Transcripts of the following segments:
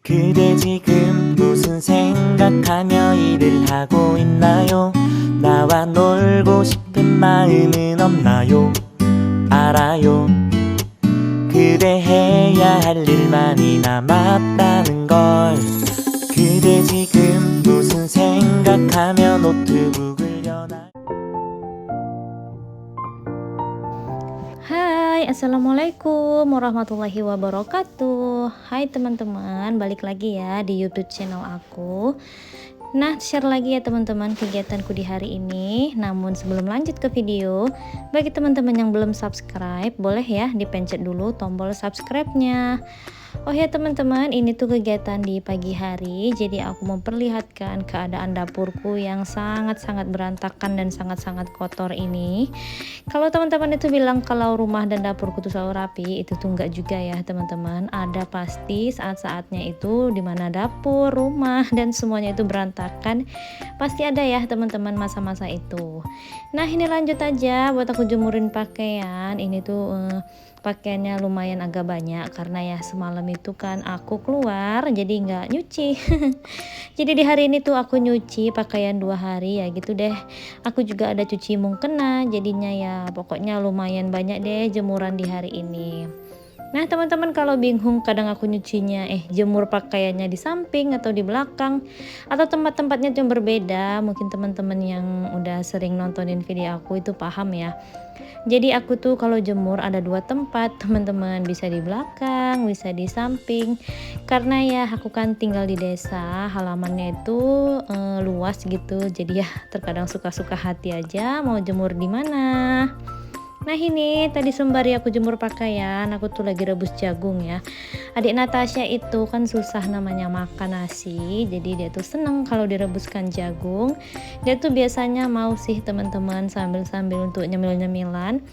그대 지금 무슨 생각하며 일을 하고 있나요? 나와 놀고 싶은 마음은 없나요? 알아요. 그대 해야 할 일만이 남았다는 걸. 그대 지금 무슨 생각하며 노트북을 여나. Hai, assalamualaikum warahmatullahi wabarakatuh. Hai teman-teman, balik lagi ya di YouTube channel aku. Nah, share lagi ya teman-teman kegiatanku di hari ini. Namun sebelum lanjut ke video, bagi teman-teman yang belum subscribe, boleh ya dipencet dulu tombol subscribe-nya. Oh ya teman-teman, ini tuh kegiatan di pagi hari. Jadi aku memperlihatkan keadaan dapurku yang sangat-sangat berantakan dan sangat-sangat kotor ini. Kalau teman-teman itu bilang kalau rumah dan dapurku tuh selalu rapi, itu tuh enggak juga ya teman-teman. Ada pasti saat-saatnya itu dimana dapur, rumah dan semuanya itu berantakan. Pasti ada ya teman-teman masa-masa itu. Nah, ini lanjut aja buat aku jemurin pakaian. Ini tuh pakaiannya lumayan agak banyak karena ya semalam itu kan aku keluar jadi nggak nyuci. Jadi di hari ini tuh aku nyuci pakaian 2 hari ya gitu deh. Aku juga ada cuci mukena, jadinya ya pokoknya lumayan banyak deh jemuran di hari ini. Nah teman-teman, kalau bingung kadang aku nyucinya jemur pakaiannya di samping atau di belakang atau tempat-tempatnya yang berbeda, mungkin teman-teman yang udah sering nontonin video aku itu paham ya. Jadi aku tuh kalau jemur ada 2 tempat teman-teman, bisa di belakang, bisa di samping. Karena ya aku kan tinggal di desa, halamannya itu luas gitu. Jadi ya terkadang suka-suka hati aja mau jemur di mana. Nah ini tadi sembari aku jemur pakaian, aku tuh lagi rebus jagung ya. Adik Natasha itu kan susah namanya makan nasi, jadi dia tuh seneng kalau direbuskan jagung. Dia tuh biasanya mau sih teman-teman sambil-sambil untuk nyemil-nyemilan.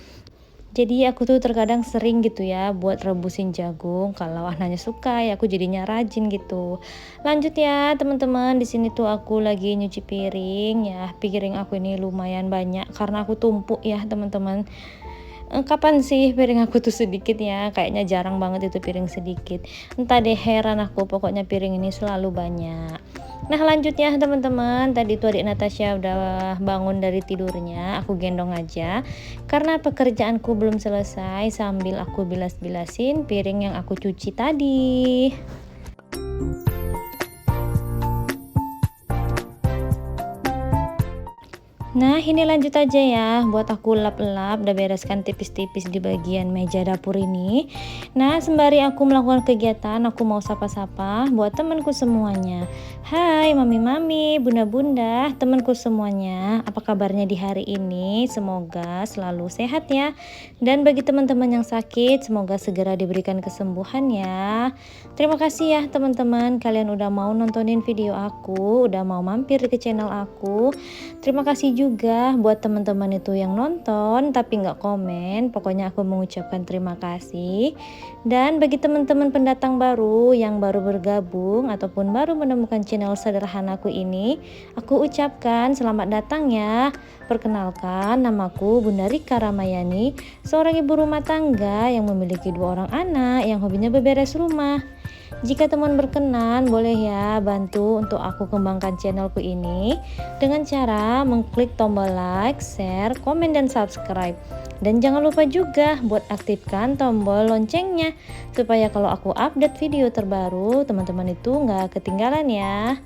Jadi aku tuh terkadang sering gitu ya buat rebusin jagung. Kalau anaknya suka ya aku jadinya rajin gitu. Lanjut ya teman-teman, di sini tuh aku lagi nyuci piring ya. Piring aku ini lumayan banyak karena aku tumpuk ya teman-teman. Kapan sih piring aku tuh sedikit ya? Kayaknya jarang banget itu piring sedikit. Entah deh, heran aku, pokoknya piring ini selalu banyak. Nah lanjut ya teman-teman, tadi tuh adik Natasha udah bangun dari tidurnya, aku gendong aja karena pekerjaanku belum selesai sambil aku bilas-bilasin piring yang aku cuci tadi. Nah ini lanjut aja ya, buat aku lap-lap, udah bereskan tipis-tipis di bagian meja dapur ini. Nah sembari aku melakukan kegiatan, aku mau sapa-sapa buat temanku semuanya. Hai mami-mami, bunda-bunda, temanku semuanya, apa kabarnya di hari ini? Semoga selalu sehat ya. Dan bagi teman-teman yang sakit, semoga segera diberikan kesembuhan ya. Terima kasih ya teman-teman, kalian udah mau nontonin video aku, udah mau mampir ke channel aku. Terima kasih juga buat teman-teman itu yang nonton tapi nggak komen. Pokoknya aku mengucapkan terima kasih. Dan bagi teman-teman pendatang baru yang baru bergabung ataupun baru menemukan channel sederhanaku ini, aku ucapkan selamat datang ya. Perkenalkan, namaku Bunda Rika Ramayani, seorang ibu rumah tangga yang memiliki 2 orang anak yang hobinya beberes rumah. Jika teman berkenan, boleh ya bantu untuk aku kembangkan channelku ini dengan cara mengklik tombol like, share, komen, dan subscribe. Dan jangan lupa juga buat aktifkan tombol loncengnya supaya kalau aku update video terbaru, teman-teman itu nggak ketinggalan ya.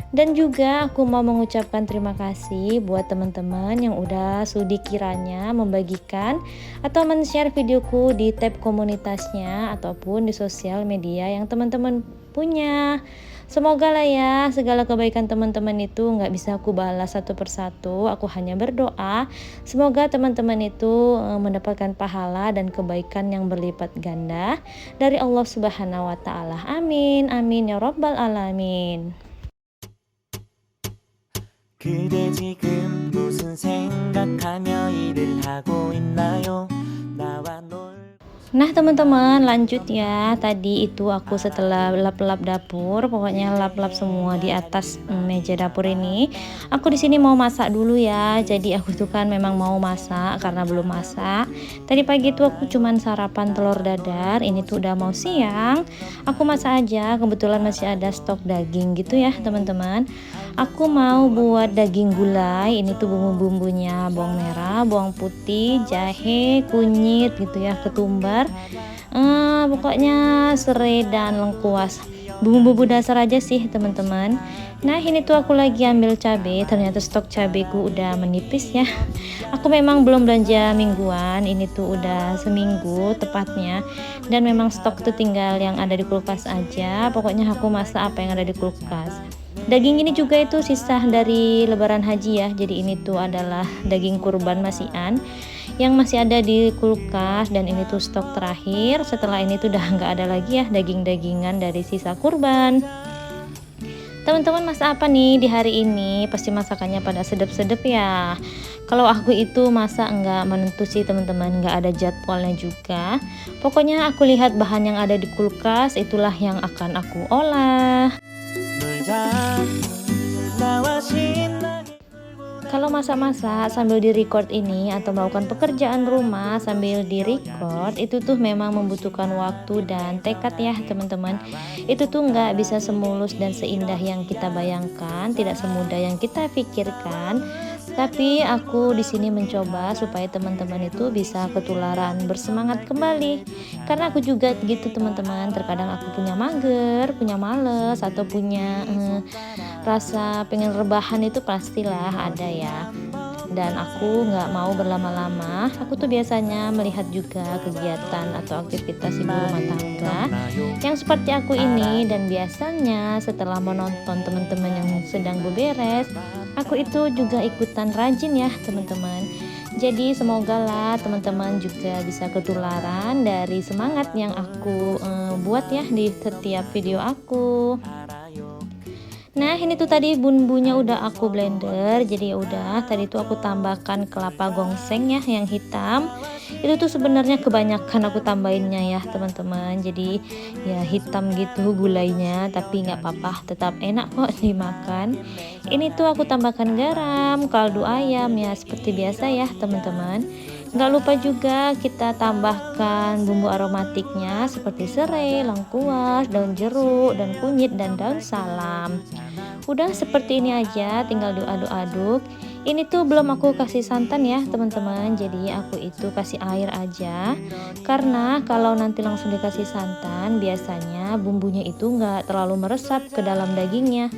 Dan juga aku mau mengucapkan terima kasih buat teman-teman yang udah sudi kiranya membagikan atau men-share videoku di tab komunitasnya ataupun di sosial media yang teman-teman punya. Semoga lah ya segala kebaikan teman-teman itu nggak bisa aku balas satu persatu. Aku hanya berdoa semoga teman-teman itu mendapatkan pahala dan kebaikan yang berlipat ganda dari Allah Subhanahu wa Ta'ala. Amin, amin ya Rabbal alamin. 그대 지금 무슨 생각하며 일을 하고 있나요? 나와 놀. Nah teman-teman, lanjut ya. Tadi itu aku setelah lap-lap dapur, pokoknya lap-lap semua di atas meja dapur ini. Aku di sini mau masak dulu ya. Jadi aku tuh kan memang mau masak karena belum masak. Tadi pagi tuh aku cuman sarapan telur dadar. Ini tuh udah mau siang. Aku masak aja. Kebetulan masih ada stok daging gitu ya teman-teman. Aku mau buat daging gulai. Ini tuh bumbu-bumbunya: bawang merah, bawang putih, jahe, kunyit gitu ya, ketumbar, pokoknya serai dan lengkuas. Bumbu-bumbu dasar aja sih teman-teman. Nah ini tuh aku lagi ambil cabai. Ternyata stok cabeku udah menipis ya. Aku memang belum belanja mingguan. Ini tuh udah seminggu tepatnya. Dan memang stok tuh tinggal yang ada di kulkas aja. Pokoknya aku masak apa yang ada di kulkas. Daging ini juga itu sisa dari lebaran haji ya. Jadi ini tuh adalah daging kurban masihan yang masih ada di kulkas, dan ini tuh stok terakhir. Setelah ini tuh udah nggak ada lagi ya daging-dagingan dari sisa kurban. Teman-teman masak apa nih di hari ini? Pasti masakannya pada sedep-sedep ya. Kalau aku itu masak nggak menentu sih teman-teman, nggak ada jadwalnya juga. Pokoknya aku lihat bahan yang ada di kulkas, itulah yang akan aku olah. 놀자 나와 신나게 Kalau masak-masak sambil di-record ini atau melakukan pekerjaan rumah sambil di-record, itu tuh memang membutuhkan waktu dan tekad ya teman-teman. Itu tuh nggak bisa semulus dan seindah yang kita bayangkan, tidak semudah yang kita pikirkan. Tapi aku di sini mencoba supaya teman-teman itu bisa ketularan bersemangat kembali. Karena aku juga gitu teman-teman, terkadang aku punya mager, punya males, atau punya rasa pengen rebahan, itu pastilah ada ya. Dan aku nggak mau berlama-lama. Aku tuh biasanya melihat juga kegiatan atau aktivitas ibu rumah tangga yang seperti aku ini, dan biasanya setelah menonton teman-teman yang sedang beberes, aku itu juga ikutan rajin ya teman-teman. Jadi semoga lah teman-teman juga bisa ketularan dari semangat yang aku buat ya di setiap video aku. Nah ini tuh tadi bumbunya udah aku blender. Jadi ya udah, tadi tuh aku tambahkan kelapa gongseng ya yang hitam. Itu tuh sebenarnya kebanyakan aku tambahinnya ya teman-teman. Jadi ya hitam gitu gulainya, tapi nggak apa-apa, tetap enak kok dimakan. Ini tuh aku tambahkan garam, kaldu ayam ya seperti biasa ya teman-teman. Nggak lupa juga kita tambahkan bumbu aromatiknya seperti serai, lengkuas, daun jeruk, dan kunyit, dan daun salam. Udah seperti ini aja, tinggal diaduk-aduk. Ini tuh belum aku kasih santan ya teman-teman, jadi aku itu kasih air aja. Karena kalau nanti langsung dikasih santan, biasanya bumbunya itu nggak terlalu meresap ke dalam dagingnya.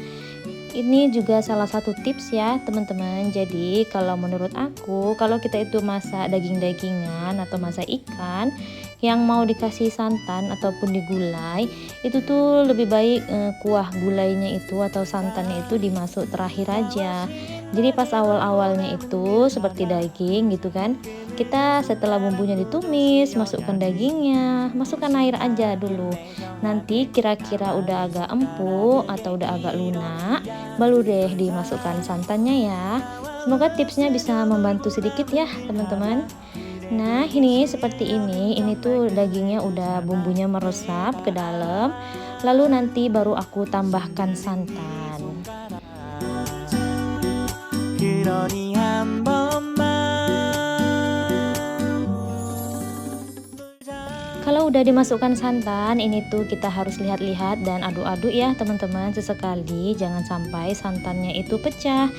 Ini juga salah satu tips ya teman-teman. Jadi kalau menurut aku, kalau kita itu masak daging-dagingan atau masak ikan yang mau dikasih santan ataupun digulai, itu tuh lebih baik kuah gulainya itu atau santannya itu dimasuk terakhir aja. Jadi pas awal-awalnya itu seperti daging gitu kan, kita setelah bumbunya ditumis, masukkan dagingnya, masukkan air aja dulu. Nanti kira-kira udah agak empuk atau udah agak lunak, baru deh dimasukkan santannya ya. Semoga tipsnya bisa membantu sedikit ya teman-teman. Nah ini seperti ini tuh dagingnya udah bumbunya meresap ke dalam. Lalu nanti baru aku tambahkan santan. 그러니 한 번만 Kalau udah dimasukkan santan, ini tuh kita harus lihat-lihat dan aduk-aduk ya teman-teman sesekali, jangan sampai santannya itu pecah.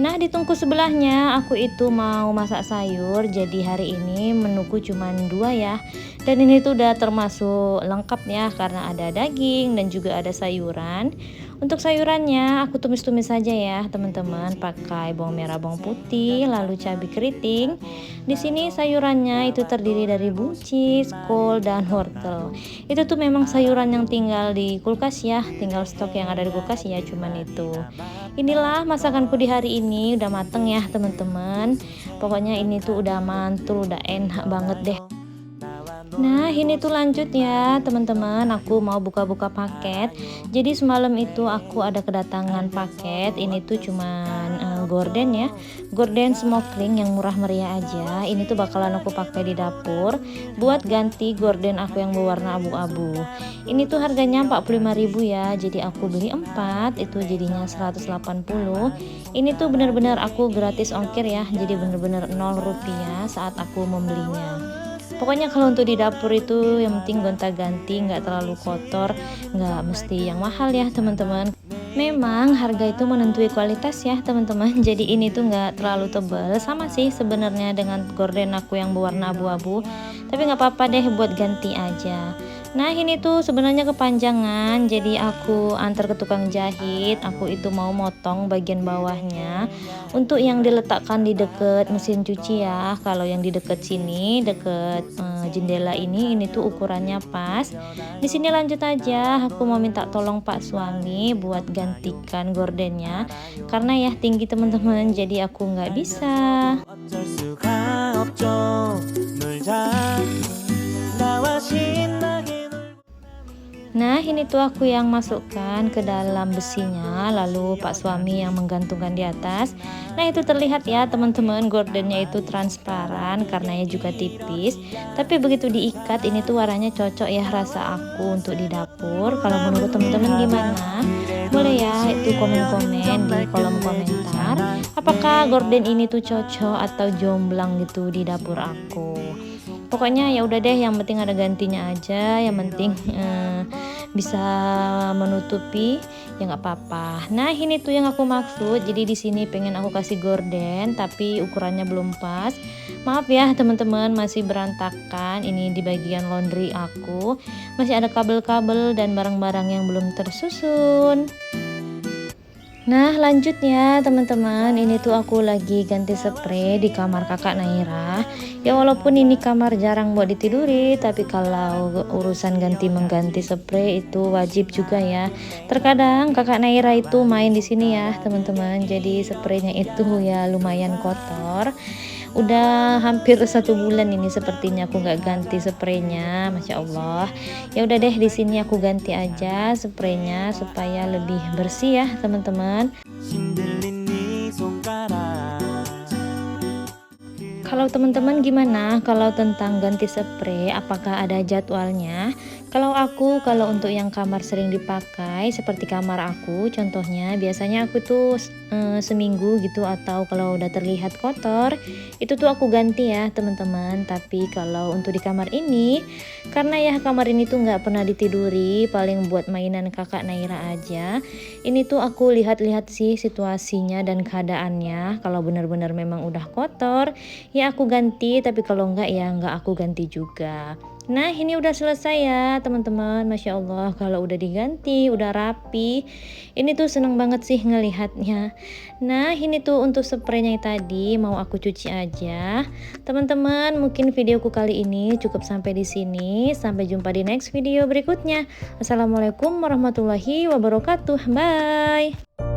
Nah di tungku sebelahnya aku itu mau masak sayur, jadi hari ini menuku cuman 2 ya. Dan ini tuh udah termasuk lengkap ya, karena ada daging dan juga ada sayuran. Untuk sayurannya aku tumis-tumis saja ya teman-teman, pakai bawang merah, bawang putih, lalu cabai keriting. Di sini sayurannya itu terdiri dari buncis, kol, dan wortel. Itu tuh memang sayuran yang tinggal di kulkas ya, tinggal stok yang ada di kulkas ya, cuman itu. Inilah masakanku di hari ini, udah mateng ya teman-teman. Pokoknya ini tuh udah mantul, udah enak banget deh. Nah ini tuh lanjut ya teman-teman, aku mau buka-buka paket. Jadi semalam itu aku ada kedatangan paket. Ini tuh cuman gorden ya, gorden smoking yang murah meriah aja. Ini tuh bakalan aku pakai di dapur buat ganti gorden aku yang berwarna abu-abu. Ini tuh harganya 45.000 ya, jadi aku beli 4 itu jadinya 180. Ini tuh bener-bener aku gratis ongkir ya, jadi bener-bener 0 rupiah saat aku membelinya. Pokoknya kalau untuk di dapur itu yang penting gonta-ganti, nggak terlalu kotor, nggak mesti yang mahal ya teman-teman. Memang harga itu menentuhi kualitas ya teman-teman. Jadi ini tuh nggak terlalu tebal, sama sih sebenarnya dengan gorden aku yang berwarna abu-abu. Tapi nggak apa-apa deh buat ganti aja. Nah ini tuh sebenarnya kepanjangan, jadi aku antar ke tukang jahit. Aku itu mau motong bagian bawahnya untuk yang diletakkan di deket mesin cuci ya. Kalau yang di deket sini, deket jendela ini tuh ukurannya pas. Di sini lanjut aja, aku mau minta tolong Pak suami buat gantikan gordennya karena ya tinggi teman-teman, jadi aku nggak bisa. 어쩔 수가 없죠 놀자 나와 신나게 Nah ini tuh aku yang masukkan ke dalam besinya, lalu Pak suami yang menggantungkan di atas. Nah itu terlihat ya teman-teman, gordennya itu transparan karena ya juga tipis. Tapi begitu diikat ini tuh warnanya cocok ya rasa aku untuk di dapur. Kalau menurut teman-teman gimana? Boleh ya itu komen-komen di kolom komentar. Apakah gorden ini tuh cocok atau jomblang gitu di dapur aku? Pokoknya ya udah deh, yang penting ada gantinya aja, yang penting bisa menutupi ya nggak apa-apa. Nah ini tuh yang aku maksud, jadi di sini pengen aku kasih gorden tapi ukurannya belum pas. Maaf ya teman-teman, masih berantakan ini di bagian laundry aku, masih ada kabel-kabel dan barang-barang yang belum tersusun. Nah lanjutnya teman-teman, ini tuh aku lagi ganti spray di kamar kakak Naira. Ya walaupun ini kamar jarang buat ditiduri, tapi kalau urusan ganti-mengganti spray itu wajib juga ya. Terkadang kakak Naira itu main di sini ya teman-teman, jadi spraynya itu ya lumayan kotor. Udah hampir 1 bulan ini sepertinya aku nggak ganti spraynya, masya Allah. Ya udah deh, di sini aku ganti aja spraynya supaya lebih bersih ya teman-teman. 힘들린 네 손가락 Kalau teman-teman gimana kalau tentang ganti spray, apakah ada jadwalnya? Kalau untuk yang kamar sering dipakai seperti kamar aku contohnya, biasanya aku tuh seminggu gitu, atau kalau udah terlihat kotor itu tuh aku ganti ya teman-teman. Tapi kalau untuk di kamar ini, karena ya kamar ini tuh nggak pernah ditiduri, paling buat mainan kakak Naira aja. Ini tuh aku lihat-lihat sih situasinya dan keadaannya. Kalau benar-benar memang udah kotor ya aku ganti, tapi kalau enggak ya enggak aku ganti juga. Nah ini udah selesai ya teman-teman, masya Allah. Kalau udah diganti udah rapi, ini tuh seneng banget sih ngelihatnya. Nah ini tuh untuk spraynya tadi mau aku cuci aja teman-teman. Mungkin videoku kali ini cukup sampai di sini, sampai jumpa di next video berikutnya. Assalamualaikum warahmatullahi wabarakatuh, bye.